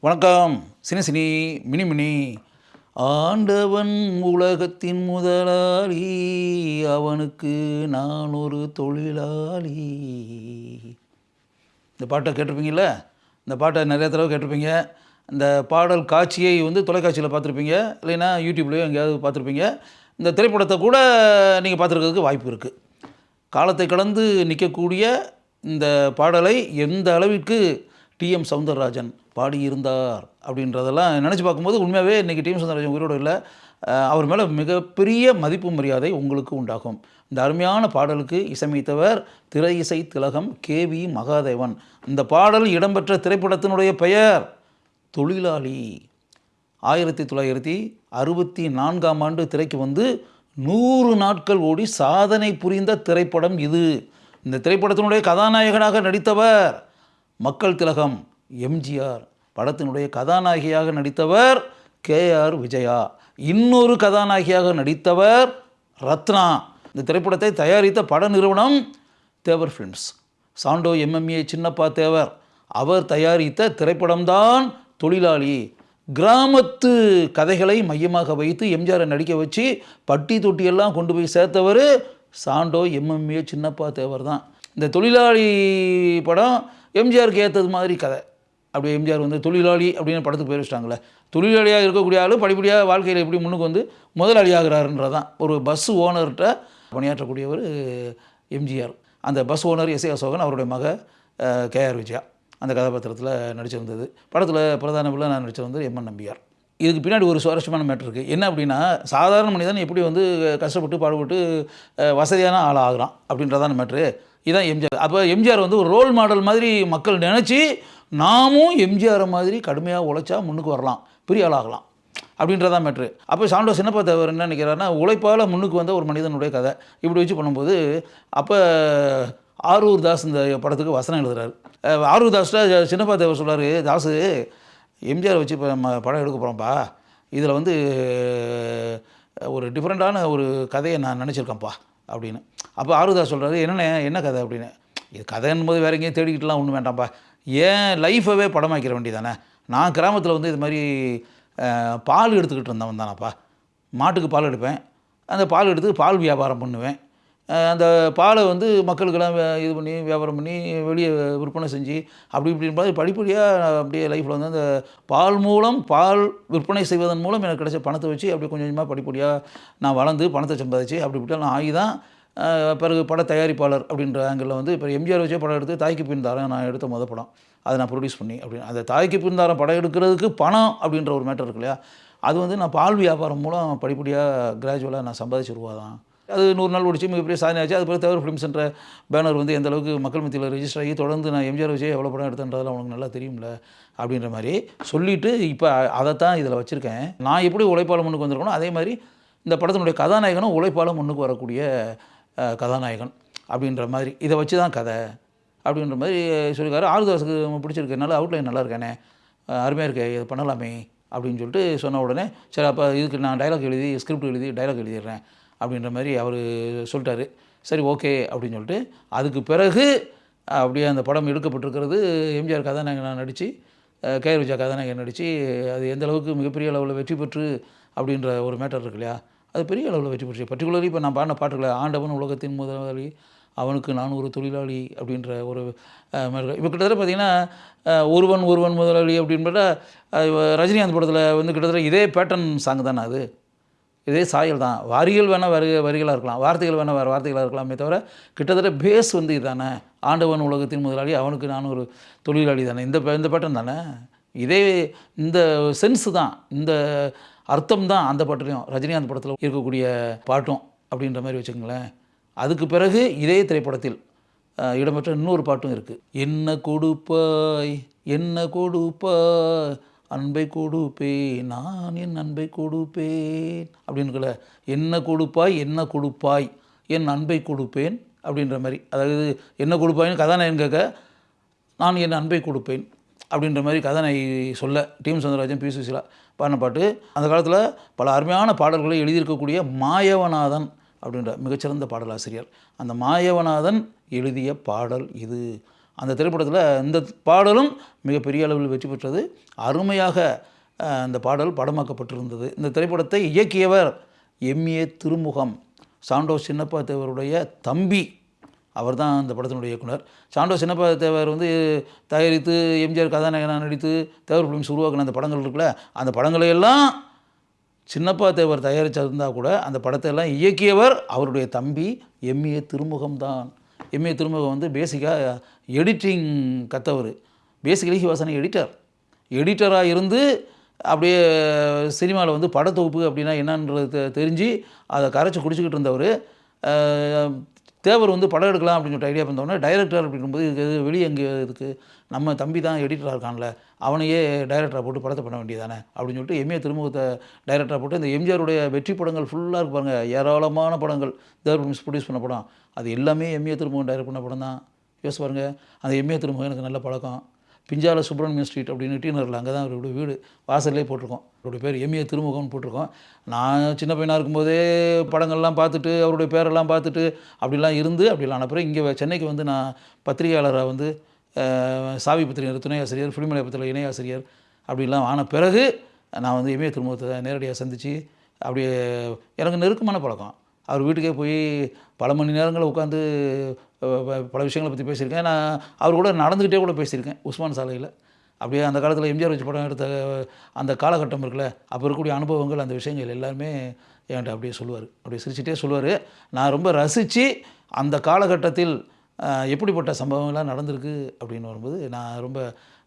வணக்கம். சினி சினி மினி மினி. ஆண்டவன் உலகத்தின் முதலாளி, அவனுக்கு நான் ஒரு தொழிலாளி. இந்த பாட்டை கேட்டிருப்பீங்கள்ல? இந்த பாட்டை நிறைய தடவை கேட்டிருப்பீங்க. இந்த பாடல் காட்சியை தொலைக்காட்சியில் பார்த்துருப்பீங்க, இல்லைன்னா யூடியூப்லேயோ எங்கேயாவது பார்த்துருப்பீங்க. இந்த திரைப்படத்தை கூட நீங்கள் பார்த்துருக்கிறதுக்கு வாய்ப்பு இருக்குது. காலத்தை கடந்து நிற்கக்கூடிய இந்த பாடலை எந்த அளவிற்கு டிஎம் சௌந்தரராஜன் பாடியிருந்தார் அப்படின்றதெல்லாம் நினச்சி பார்க்கும்போது உண்மையாகவே இன்றைக்கி டிஎம் சௌந்தரராஜன் உயிரோடு இல்லை. அவர் மேலே மிகப்பெரிய மதிப்பு மரியாதை உங்களுக்கு உண்டாகும். இந்த அருமையான பாடலுக்கு இசையமைத்தவர் திரை இசை திலகம் KV மகாதேவன். இந்த பாடல் இடம்பெற்ற திரைப்படத்தினுடைய பெயர் தொழிலாளி. 1964ஆம் ஆண்டு திரைக்கு 100 நாட்கள் ஓடி சாதனை புரிந்த திரைப்படம் இது. இந்த திரைப்படத்தினுடைய கதாநாயகனாக நடித்தவர் மக்கள் திலகம் எம்ஜிஆர். படத்தினுடைய கதாநாயகியாக நடித்தவர் KR விஜயா. இன்னொரு கதாநாயகியாக நடித்தவர் ரத்னா. இந்த திரைப்படத்தை தயாரித்த பட நிறுவனம் தேவர் ஃபிலிம்ஸ். சாண்டோ MMA சின்னப்பா தேவர் அவர் தயாரித்த திரைப்படம்தான் தொழிலாளி. கிராமத்து கதைகளை மையமாக வைத்து எம்ஜிஆரை நடிக்க வச்சு பட்டி தொட்டியெல்லாம் கொண்டு போய் சேர்த்தவர் சாண்டோ MMA சின்னப்பா தேவர் தான். இந்த தொழிலாளி படம் எம்ஜிஆருக்கு ஏற்றது மாதிரி கதை. அப்படி எம்ஜிஆர் தொழிலாளி அப்படின்னு படத்துக்கு பேர் வச்சிட்டாங்களே. தொழிலாளியாக இருக்கக்கூடிய ஆள் படிப்படியாக வாழ்க்கையில் எப்படி முன்னுக்கு முதலாளி ஆகிறாருன்றதான். ஒரு பஸ் ஓனர்கிட்ட பணியாற்றக்கூடியவர் எம்ஜிஆர். அந்த பஸ் ஓனர் எஸ் அசோகன் அவருடைய மக KR விஜயா அந்த கதாபாத்திரத்தில் நடிச்சிருந்தது. படத்தில் பிரதான வில்லனாக நடிச்சிருந்தது MN நம்பியார். இதுக்கு பின்னாடி ஒரு சுவாரஸ்யமான மேட்டர் இருக்குது. என்ன அப்படின்னா, சாதாரண மனிதன் எப்படி கஷ்டப்பட்டு பாடுபட்டு வசதியான ஆள் ஆகிறான் அப்படின்றதான மேட்ரு. இதுதான் எம்ஜிஆர். அப்போ எம்ஜிஆர் ஒரு ரோல் மாடல் மாதிரி மக்கள் நினச்சி நாமும் எம்ஜிஆரை மாதிரி கடுமையாக உழைச்சா முன்னுக்கு வரலாம், பெரிய ஆளாகலாம் அப்படின்றதான் மேட்ரு. அப்போ சாண்டோ சின்னப்பா தேவர் என்ன நினைக்கிறாருன்னா, உழைப்பால் முன்னுக்கு வந்த ஒரு மனிதனுடைய கதை இப்படி வச்சு பண்ணும்போது, அப்போ ஆரூர் தாஸ் இந்த படத்துக்கு வசனம் எழுதுறாரு. ஆரூர் தாஸ்கிட்ட சின்னப்பா தேவர் சொல்கிறார், தாஸு எம்ஜிஆரை வச்சு இப்போ நம்ம படம் எடுக்க போகிறோம்ப்பா, இதில் ஒரு டிஃப்ரெண்ட்டான ஒரு கதையை நான் நினச்சிருக்கேன்ப்பா அப்படின்னு. அப்போ ஆரூர் தாஸ் சொல்கிறாரு, என்ன கதை அப்படின்னு. இது கதைன்னு போது வேறு எங்கேயும் தேடிக்கிட்டுலாம் ஒன்றும் வேண்டாம்ப்பா, ஏன் லைஃபவே படமாக்கிற வேண்டியதானே. நான் கிராமத்தில் இது மாதிரி பால் எடுத்துக்கிட்டு இருந்தவன் தானப்பா. மாட்டுக்கு பால் எடுப்பேன், அந்த பால் எடுத்து பால் வியாபாரம் பண்ணுவேன். அந்த பாலை மக்களுக்கெல்லாம் இது பண்ணி வியாபாரம் பண்ணி வெளியே விற்பனை செஞ்சு அப்படி இப்படின்னு படிப்படியாக அப்படியே லைஃப்பில் அந்த பால் மூலம் பால் விற்பனை செய்வதன் மூலம் எனக்கு கிடைச்ச பணத்தை வச்சு அப்படியே கொஞ்சம் கொஞ்சமாக படிப்படியாக நான் வளர்ந்து பணத்தை சம்பாதிச்சு அப்படி இப்படி நான் ஆகி தான் பிறகு பட தயாரிப்பாளர் அப்படின்ற ஆங்கிளில் இப்போ எம்ஜிஆர் வச்சே படம் எடுத்து தாய்க்கு பின்தாரம் நான் எடுத்த மொதல் படம் அதை நான் ப்ரொடியூஸ் பண்ணி அப்படின்னு அந்த தாய்க்கு பின்தாரம் படம் எடுக்கிறதுக்கு பணம் அப்படின்ற ஒரு மேட்டர் இருக்கு இல்லையா. அது நான் பால் வியாபாரம் மூலம் படிப்படியாக கிராஜுவலாக நான் சம்பாதிச்சிருவாதான். அது 100 நாள் ஓடிச்சு, மிகப்பெரிய சாதனை ஆச்சு. அது பிறகு தேவர் ஃபிலிம்ஸ்ன்ற பேனர் எந்த அளவுக்கு மக்கள் மத்தியில் ரெஜிஸ்டர் ஆகி தொடர்ந்து நான் எம்ஜிஆர் வச்சே எவ்வளோ படம் எடுத்தேன்றதெல்லாம் உனக்கு நல்லா தெரியும்ல அப்படின்ற மாதிரி சொல்லிவிட்டு இப்போ அதைத்தான் இதில் வச்சுருக்கேன். நான் எப்படி உழைப்பாளர் முன்னுக்கு வந்திருக்கணும், அதே மாதிரி இந்த படத்தினுடைய கதாநாயகனும் உழைப்பாளர் முன்னுக்கு வரக்கூடிய கதாநாயகன் அப்படின்ற மாதிரி இதை வச்சு தான் கதை அப்படின்ற மாதிரி சொல்லியிருக்காரு. ஆறுதாஸுக்கு பிடிச்சிருக்கு, நல்லா அவுட்லைன் நல்லா இருக்கானே, அருமையாக இருக்கே, இது பண்ணலாமே அப்படின்னு சொல்லிட்டு சொன்ன உடனே சரி அப்போ இதுக்கு நான் ஸ்கிரிப்ட் எழுதி டைலாக் எழுதிடுறேன் அப்படின்ற மாதிரி அவர் சொல்லிட்டாரு. சரி ஓகே அப்படின்னு சொல்லிட்டு அதுக்கு பிறகு அப்படியே அந்த படம் எடுக்கப்பட்டிருக்கிறது. எம்ஜிஆர் கதாநாயகனாக நடித்து KR விஜயா கதாநாயகன் நடித்து அது எந்த அளவுக்கு மிகப்பெரிய அளவில் வெற்றி பெற்று அப்படின்ற ஒரு மேட்டர் இருக்கு இல்லையா, அது பெரிய அளவில் வெற்றி பெற்று. பர்டிகுலர்லி இப்போ நான் பாடின பாட்டுகளை ஆண்டவன் உலகத்தின் முதலாளி, அவனுக்கு நான் ஒரு தொழிலாளி அப்படின்ற ஒரு இப்போ கிட்டத்தட்ட பார்த்திங்கன்னா ஒருவன் முதலாளி அப்படின்றத ரஜினிகாந்த் படத்தில் கிட்டத்தட்ட இதே பேட்டர்ன் சாங் தானே, அது இதே சாயல் தான். வரிகள் வேணால் வரிகளாக இருக்கலாம், வார்த்தைகள் வேணால் வேறு வார்த்தைகளாக இருக்கலாமே தவிர கிட்டத்தட்ட பேஸ் இதுதானே. ஆண்டவன் உலகத்தின் முதலாளி, அவனுக்கு நான் ஒரு தொழிலாளி தானே, இந்த பேட்டர்ன் தானே. இதே இந்த சென்ஸு தான், இந்த அர்த்தம் தான் அந்த பாட்டுலையும் ரஜினிகாந்த் படத்தில் இருக்கக்கூடிய பாட்டும் அப்படின்ற மாதிரி வச்சுக்கோங்களேன். அதுக்கு பிறகு இதே திரைப்படத்தில் இடம்பெற்ற இன்னொரு பாட்டும் இருக்குது. என்ன கொடுப்பாய் அன்பை கொடுப்பேன், நான் என் அன்பை கொடுப்பேன் அப்படின்னுக்குள்ள என்ன கொடுப்பாய் என் அன்பை கொடுப்பேன் அப்படின்ற மாதிரி. அதாவது என்ன கொடுப்பாயின்னு கதாநாயகன் கேட்க, நான் என் அன்பை கொடுப்பேன் அப்படின்ற மாதிரி கதாநாயகி சொல்ல டிஎம் சௌந்தரராஜன் P சுசீலா பாடின பாட்டு. அந்த காலத்தில் பல அருமையான பாடல்களை எழுதியிருக்கக்கூடிய மாயவநாதன் அப்படின்ற மிகச்சிறந்த பாடலாசிரியர், அந்த மாயவநாதன் எழுதிய பாடல் இது. அந்த திரைப்படத்தில் இந்த பாடலும் மிகப்பெரிய அளவில் வெற்றி பெற்றது. அருமையாக அந்த பாடல் படமாக்கப்பட்டிருந்தது. இந்த திரைப்படத்தை இயக்கியவர் எம்ஏ திருமுகம், சாண்டோஸ் சின்னப்பா தேவருடைய தம்பி. அவர் தான் அந்த படத்தினுடைய இயக்குனர். சாண்டோஸ் சின்னப்பா தேவர் வந்து தயாரித்து எம்ஜிஆர் கதாநாயகனாக நடித்து தேவர் ஃபிலிம்ஸ் உருவாக்கின அந்த படங்கள் இருக்குல்ல, அந்த படங்களையெல்லாம் சின்னப்பா தேவர் தயாரிச்சிருந்தால் கூட அந்த படத்தை எல்லாம் இயக்கியவர் அவருடைய தம்பி எம்ஏ திருமுகம் தான். எம்ஏ திருமுகம் வந்து பேசிக்காக எடிட்டிங் கற்றவர். பேசிக்கலி ஹி வாஸ் அன் எடிட்டராக இருந்து அப்படியே சினிமாவில் வந்து படத்தொகுப்பு அப்படின்னா என்னன்றது தெரிஞ்சு அதை கரைச்சி குடிச்சிக்கிட்டு இருந்தவர். தேவர் வந்து படம் எடுக்கலாம் அப்படின்னு சொல்லிட்டு ஐடியா பண்ணோன்னே டைரக்டர் அப்படிங்கும்போது இதுக்கு வெளியே எங்கே இதுக்கு நம்ம தம்பி தான் எடிட்டராக இருக்கான்ல, அவனையே டைரக்டராக போட்டு படத்தை பண்ண வேண்டியதானே அப்படின்னு சொல்லிட்டு எம்ஏ திருமுகத்தை டைரக்டராக போட்டு இந்த எம்ஜிஆருடைய வெற்றி படங்கள் ஃபுல்லாக இருக்கு பாருங்க, ஏராளமான படங்கள் தேவர் ஃபிலிம்ஸ் ப்ரொடியூஸ் பண்ண படம், அது எல்லாமே எம்ஏ திருமுகம் டைரக்ட் பண்ண படம் தான். யோசிச்சு பாருங்கள். அந்த எம்ஏ திருமுகம் எனக்கு நல்ல பழக்கம். பிஞ்சால சுப்பிரமணியம் ஸ்ட்ரீட் அப்படின்னு டீனரில் அங்கே தான் அவருடைய வீடு, வாசல்லே போட்டிருக்கோம். அவருடைய பேர் எம்ஏ திருமுகம்னு போட்டிருக்கோம். நான் சின்ன பையனாக இருக்கும்போதே படங்கள்லாம் பார்த்துட்டு அவருடைய பேரெல்லாம் பார்த்துட்டு அப்படிலாம் இருந்து அப்படிலாம் அப்புறம் இங்கே சென்னைக்கு வந்து நான் பத்திரிகையாளராக வந்து சாவி பத்திரிகை துணை ஆசிரியர், ஃபிலிம் பத்திரிகை இணை ஆசிரியர் அப்படிலாம் ஆன பிறகு நான் வந்து எம்ஏ திருமுகத்தை நேரடியாக சந்தித்து அப்படியே எனக்கு நெருக்கமான பழக்கம். அவர் வீட்டுக்கே போய் பல மணி நேரங்களை உட்காந்து பல விஷயங்களை பற்றி பேசியிருக்கேன். நான் அவர் கூட நடந்துக்கிட்டே கூட பேசியிருக்கேன் உஸ்மான் சாலையில். அப்படியே அந்த காலத்தில் எம்ஜிஆர் வச்சு படம் எடுத்த அந்த காலகட்டம் இருக்குல்ல, அப்போ இருக்கக்கூடிய அனுபவங்கள், அந்த விஷயங்கள் எல்லாருமே என்கிட்ட அப்படியே சொல்லுவார். அப்படியே சிரிச்சிட்டே சொல்லுவார். நான் ரொம்ப ரசித்து அந்த காலகட்டத்தில் எப்படிப்பட்ட சம்பவங்கள்லாம் நடந்திருக்கு அப்படின்னு வரும்போது நான் ரொம்ப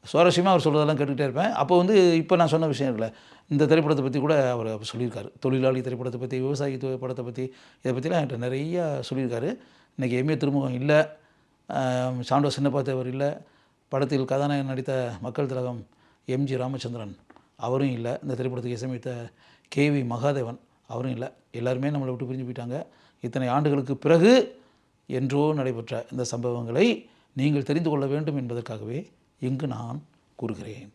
சுவாரஸ்யமாக அவர் சொல்கிறதெல்லாம் கேட்டுக்கிட்டே இருப்பேன். அப்போ வந்து இப்போ நான் சொன்ன விஷயம் இருக்குல்ல, இந்த திரைப்படத்தை பற்றி கூட அவர் சொல்லியிருக்காரு. தொழிலாளி திரைப்படத்தை பற்றி, விவசாயி படத்தை பற்றி, இதை பற்றிலாம் என்கிட்ட நிறையா சொல்லியிருக்காரு. இன்றைக்கி எம்ஏ திருமுகம் இல்லை, சாண்டோ சின்னப்பா தேவர் இல்லை, படத்தில் கதாநாயகன் நடித்த மக்கள் திலகம் எம்ஜி ராமச்சந்திரன் அவரும் இல்லை, இந்த திரைப்படத்துக்கு இசையமைத்த கேவி மகாதேவன் அவரும் இல்லை. எல்லாருமே நம்மளை விட்டு பிரிஞ்சு போயிட்டாங்க. இத்தனை ஆண்டுகளுக்கு பிறகு என்றோ நடைபெற்ற இந்த சம்பவங்களை நீங்கள் தெரிந்து கொள்ள வேண்டும் என்பதற்காகவே இங்கு நான் கூறுகிறேன்.